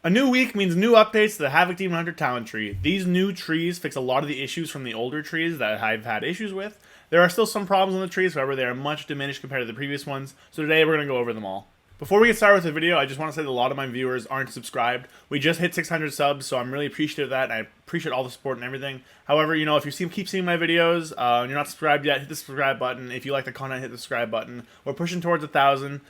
A new week means new updates to the Havoc Demon Hunter talent tree. These new trees fix a lot of the issues from the older trees that I've had issues with. There are still some problems on the trees, however, they are much diminished compared to the previous ones, so today we're going to go over them all. Before we get started with the video, I just want to say that a lot of my viewers aren't subscribed. We just hit 600 subs, so I'm really appreciative of that, and I appreciate all the support and everything. However, you know, if you keep seeing my videos, and you're not subscribed yet, hit the subscribe button. If you like the content, hit the subscribe button. We're pushing towards 1,000.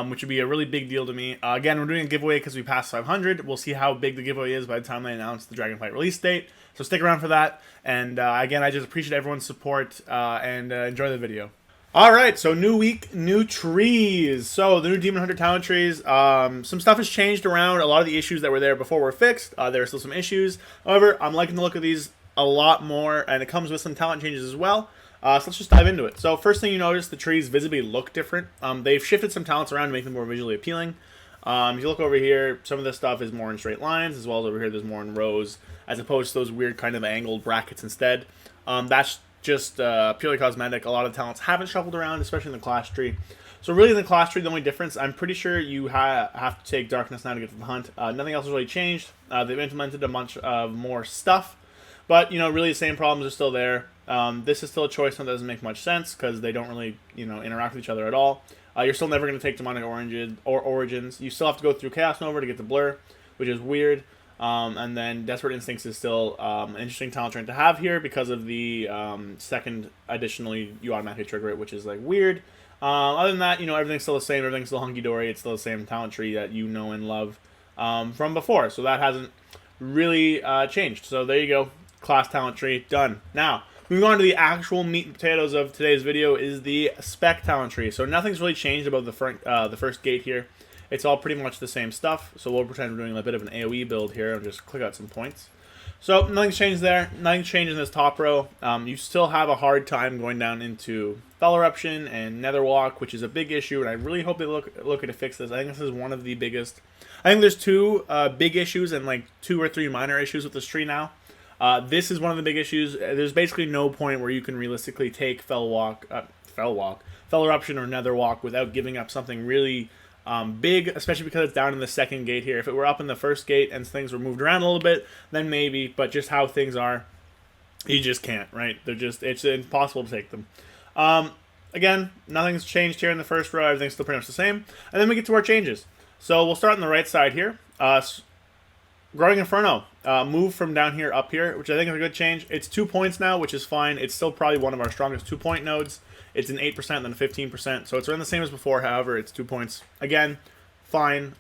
Which would be a really big deal to me. Again, we're doing a giveaway because we passed 500. We'll see how big the giveaway is by the time they announce the Dragonflight release date. So stick around for that. And again, I just appreciate everyone's support and enjoy the video. Alright, so new week, new trees. So the new Demon Hunter talent trees, some stuff has changed around. A lot of the issues that were there before were fixed. There are still some issues. However, I'm liking the look of these a lot more, and it comes with some talent changes as well. So let's just dive into it. So first thing you notice, the trees visibly look different. They've shifted some talents around to make them more visually appealing. If you look over here, some of this stuff is more in straight lines, as well as over here there's more in rows, as opposed to those weird kind of angled brackets instead. That's just purely cosmetic. A lot of talents haven't shuffled around, especially in the class tree. So really in the class tree, the only difference, I'm pretty sure you have to take Darkness now to get to the hunt. Nothing else has really changed. They've implemented a bunch of more stuff. But, you know, really the same problems are still there. This is still a choice that doesn't make much sense because they don't really, you know, interact with each other at all. You're still never going to take Demonic Origins. You still have to go through Chaos Nova to get the Blur, which is weird. And then Desperate Instincts is still an interesting talent trait to have here because of the second additionally you automatically trigger it, which is like weird. Other than that, you know, everything's still the same. Everything's still hunky-dory. It's still the same talent tree that you know and love from before. So that hasn't really changed. So there you go. Class talent tree done. Now moving on to the actual meat and potatoes of today's video is the Spec talent tree. So nothing's really changed about the first gate here. It's all pretty much the same stuff. So we'll pretend we're doing a bit of an AoE build here and just click out some points. So nothing's changed there. Nothing's changed in this top row. You still have a hard time going down into Fell Eruption and Netherwalk, which is a big issue, and I really hope they look at to fix this. I think this is one of the biggest. I think there's two big issues and like 2 or 3 minor issues with this tree now. This is one of the big issues. There's basically no point where you can realistically take Fell Eruption or Netherwalk without giving up something really big, especially because it's down in the second gate here. If it were up in the first gate and things were moved around a little bit, then maybe, but just how things are, you just can't, right? It's impossible to take them. Again, nothing's changed here in the first row. Everything's still pretty much the same. And then we get to our changes. So we'll start on the right side here. Growing Inferno, move from down here up here, which I think is a good change. It's 2 points now, which is fine. It's still probably one of our strongest 2-point nodes. It's an 8% then a 15%, so it's around the same as before. However, it's 2 points. Again, fine.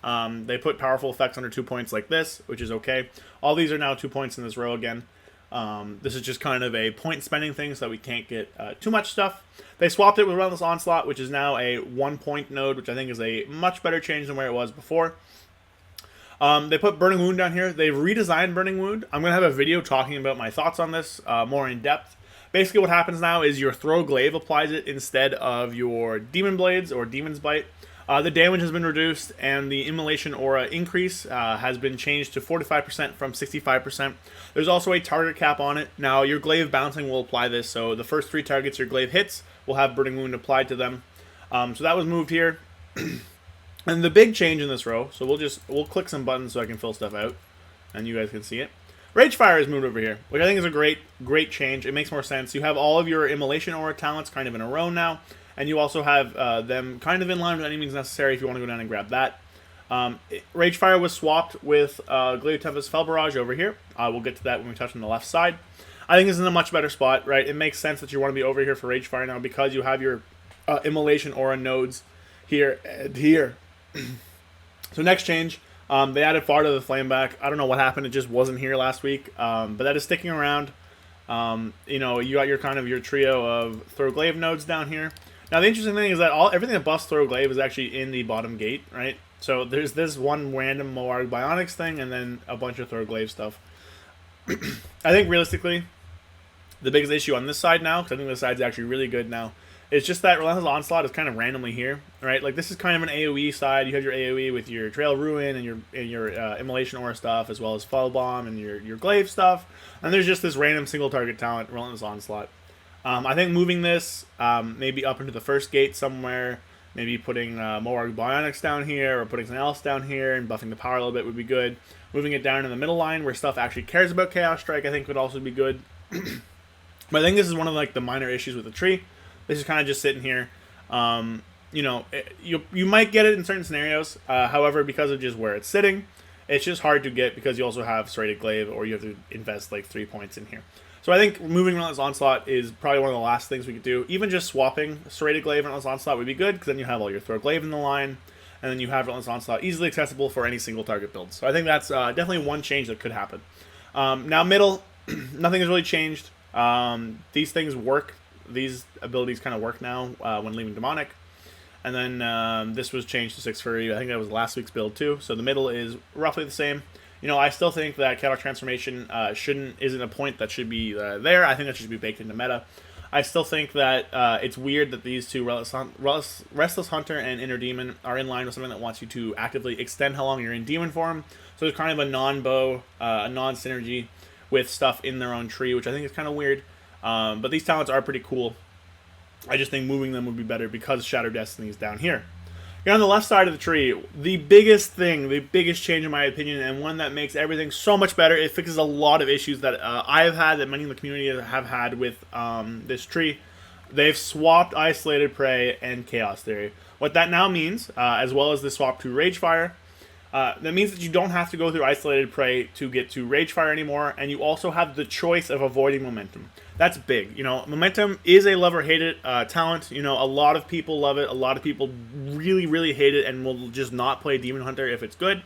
They put powerful effects under 2 points like this, which is okay. All these are now 2 points in this row again. This is just kind of a point spending thing so that we can't get too much stuff. They swapped it with Relentless Onslaught, which is now a 1-point node, which I think is a much better change than where it was before. They put Burning Wound down here. They've redesigned Burning Wound. I'm going to have a video talking about my thoughts on this more in depth. Basically what happens now is your Throw Glaive applies it instead of your Demon Blades or Demon's Bite. The damage has been reduced and the Immolation Aura increase has been changed to 45% from 65%. There's also a target cap on it. Now your Glaive bouncing will apply this, so the first 3 targets your Glaive hits will have Burning Wound applied to them. So that was moved here. And the big change in this row, so we'll click some buttons so I can fill stuff out, and you guys can see it. Ragefire is moved over here, which I think is a great change. It makes more sense. You have all of your Immolation Aura talents kind of in a row now, and you also have them kind of in line with any means necessary if you want to go down and grab that. Ragefire was swapped with Glaive Tempest Fell Barrage over here. We'll get to that when we touch on the left side. I think this is in a much better spot, right? It makes sense that you want to be over here for Ragefire now because you have your Immolation Aura nodes here and here. So next change, they added Far to the Flameback. I don't know what happened; it just wasn't here last week. But that is sticking around. You know, you got your trio of Throw Glaive nodes down here. Now the interesting thing is that everything that buffs Throw Glaive is actually in the bottom gate, right? So there's this one random Moarg Bionics thing, and then a bunch of Throw Glaive stuff. I think realistically, the biggest issue on this side now, because I think this side's actually really good now, it's just that Relentless Onslaught is kind of randomly here, right? Like this is kind of an AoE side. You have your AoE with your Trail Ruin and your Immolation Aura stuff, as well as Fall Bomb and your Glaive stuff. And there's just this random single target talent, Relentless Onslaught. I think moving this maybe up into the first gate somewhere, Maybe putting more bionics down here or putting something else down here and buffing the power a little bit would be good. Moving it down in the middle line where stuff actually cares about Chaos Strike I think would also be good. But I think this is one of like the minor issues with the tree. This is kind of just sitting here. You know, you might get it in certain scenarios. However, because of just where it's sitting, it's just hard to get because you also have Serrated Glaive or you have to invest like 3 points in here. So I think moving Relentless Onslaught is probably one of the last things we could do. Even just swapping Serrated Glaive and Relentless Onslaught would be good because then you have all your Throw Glaive in the line, and then you have Relentless Onslaught easily accessible for any single target build. So I think that's definitely one change that could happen. Now middle, nothing has really changed. These things work. These abilities kind of work now when leaving Demonic. And then this was changed to 6 Fury. I think that was last week's build too. So the middle is roughly the same. You know, I still think that Chaotic Transformation isn't a point that should be there. I think that should be baked into meta. I still think that it's weird that these two, Restless Hunter and Inner Demon, are in line with something that wants you to actively extend how long you're in Demon form. So it's kind of a non-bow, a non-synergy with stuff in their own tree, which I think is kind of weird. But these talents are pretty cool. I just think moving them would be better because Shadow Destiny is down here. Here on the left side of the tree, the biggest thing, the biggest change in my opinion, and one that makes everything so much better, it fixes a lot of issues that I have had, that many in the community have had with this tree. They've swapped Isolated Prey and Chaos Theory. What that now means, as well as the swap to Ragefire, that means that you don't have to go through Isolated Prey to get to Ragefire anymore, and you also have the choice of avoiding Momentum. That's big. You know, Momentum is a love or hate it talent. You know, a lot of people love it. A lot of people really, really hate it and will just not play Demon Hunter if it's good.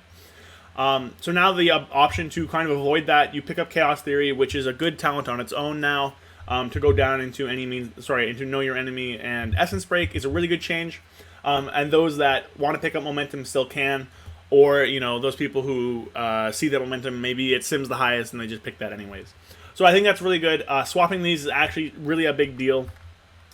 So now the option to kind of avoid that, you pick up Chaos Theory, which is a good talent on its own now, to go down into into Know Your Enemy, and Essence Break is a really good change. And those that want to pick up Momentum still can. Or, you know, those people who see that Momentum, maybe it sims the highest and they just pick that anyways. So I think that's really good. Swapping these is actually really a big deal.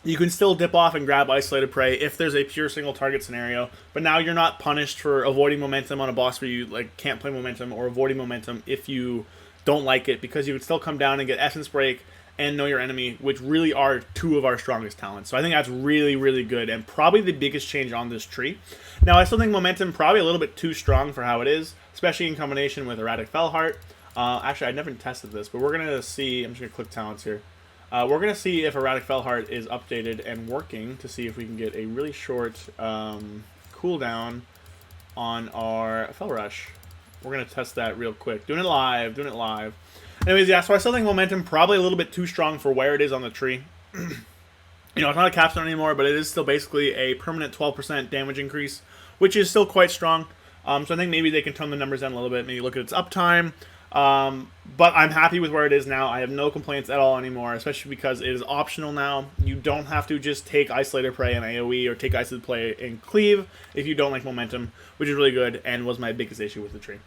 You can still dip off and grab Isolated Prey if there's a pure single target scenario, but now you're not punished for avoiding Momentum on a boss where you like can't play Momentum, or avoiding Momentum if you don't like it, because you can still come down and get Essence Break and Know Your Enemy, which really are two of our strongest talents. So I think that's really, really good, and probably the biggest change on this tree. Now, I still think Momentum probably a little bit too strong for how it is, especially in combination with Erratic Fellheart. Actually, I never tested this, but we're going to see. I'm just going to click talents here. We're going to see if Erratic Fellheart is updated and working to see if we can get a really short cooldown on our Fell Rush. We're going to test that real quick. Doing it live. Anyways, yeah, so I still think Momentum probably a little bit too strong for where it is on the tree. You know, it's not a capstone anymore, but it is still basically a permanent 12% damage increase, which is still quite strong. So I think maybe they can tone the numbers down a little bit, maybe look at its uptime. But I'm happy with where it is now. I have no complaints at all anymore, especially because it is optional now. You don't have to just take Isolated Prey and AoE or take Isolated Prey and Cleave if you don't like Momentum, which is really good and was my biggest issue with the tree.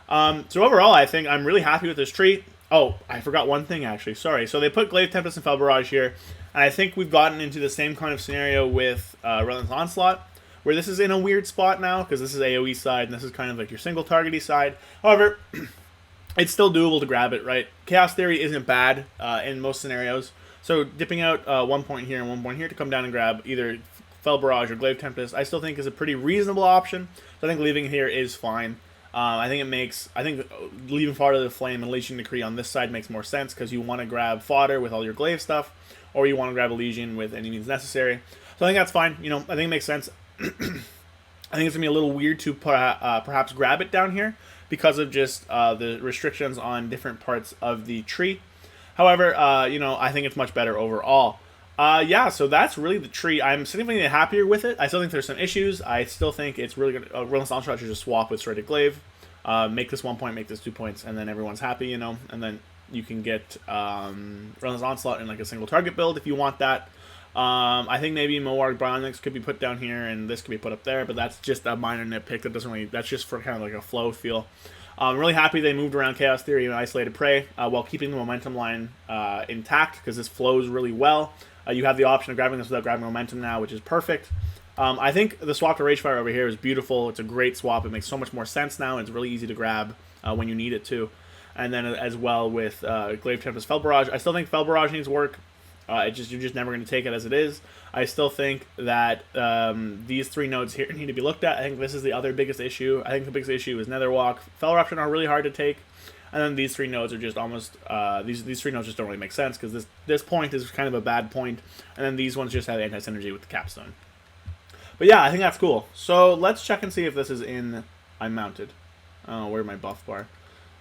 So overall, I think I'm really happy with this tree. Oh, I forgot one thing actually. Sorry. So they put Glaive Tempest and Fell Barrage here, and I think we've gotten into the same kind of scenario with Relentless Onslaught, where this is in a weird spot now because this is AoE side and this is kind of like your single targety side. However, it's still doable to grab it, right? Chaos Theory isn't bad in most scenarios. So dipping out 1 point here and 1 point here to come down and grab either Fell Barrage or Glaive Tempest, I still think is a pretty reasonable option. So I think leaving here is fine. I think leaving Fodder to the Flame and Legion Decree on this side makes more sense because you want to grab Fodder with all your Glaive stuff, or you want to grab a Legion with any means necessary. So I think that's fine. You know, I think it makes sense. I think it's going to be a little weird to perhaps grab it down here because of just the restrictions on different parts of the tree. However, you know, I think it's much better overall. Yeah, so that's really the tree. I'm significantly happier with it. I still think there's some issues. I still think it's really good. Relentless Onslaught should just swap with Serrated Glaive. Make this 1 point, make this 2 points, and then everyone's happy, you know. And then you can get Relentless Onslaught in like a single target build if you want that. I think maybe Moarg Bionics could be put down here, and this could be put up there, but that's just a minor nitpick. That doesn't really. That's just for kind of like a flow feel. I'm really happy they moved around Chaos Theory and Isolated Prey while keeping the momentum line intact because this flows really well. You have the option of grabbing this without grabbing momentum now, which is perfect. I think the swap to Ragefire over here is beautiful. It's a great swap. It makes so much more sense now. It's really easy to grab when you need it to. And then as well with Glaive Tempest Fell Barrage. I still think Fell Barrage needs work. You're just never going to take it as it is. I still think that these 3 nodes here need to be looked at. I think this is the other biggest issue. I think the biggest issue is Netherwalk. Fel Eruption are really hard to take. And then these 3 nodes are just almost, these 3 nodes just don't really make sense, because this point is kind of a bad point, and then these ones just have anti-synergy with the capstone. But yeah, I think that's cool. So let's check and see if this is in, I'm mounted. Oh, where's my buff bar?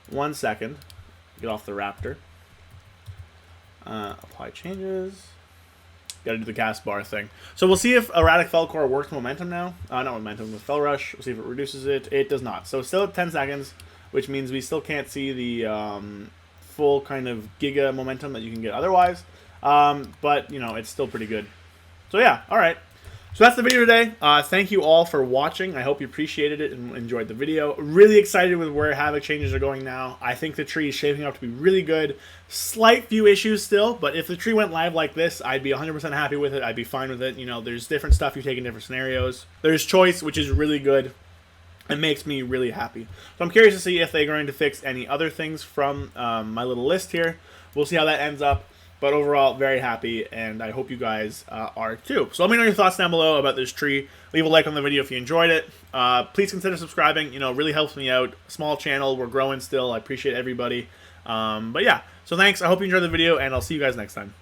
1 second. Get off the Raptor. Apply changes. Gotta do the cast bar thing. So we'll see if Erratic Felcore works momentum now. Not momentum, with Fel Rush. We'll see if it reduces it. It does not. So still at 10 seconds. Which means we still can't see the full kind of giga momentum that you can get otherwise. But, you know, it's still pretty good. So, yeah, all right. So that's the video today. Thank you all for watching. I hope you appreciated it and enjoyed the video. Really excited with where Havoc changes are going now. I think the tree is shaping up to be really good. Slight few issues still, but if the tree went live like this, I'd be 100% happy with it. I'd be fine with it. You know, there's different stuff you take in different scenarios. There's choice, which is really good. It makes me really happy. So I'm curious to see if they're going to fix any other things from my little list here. We'll see how that ends up. But overall, very happy, and I hope you guys are too. So let me know your thoughts down below about this tree. Leave a like on the video if you enjoyed it. Please consider subscribing. You know, it really helps me out. Small channel. We're growing still. I appreciate everybody. But yeah, so thanks. I hope you enjoyed the video, and I'll see you guys next time.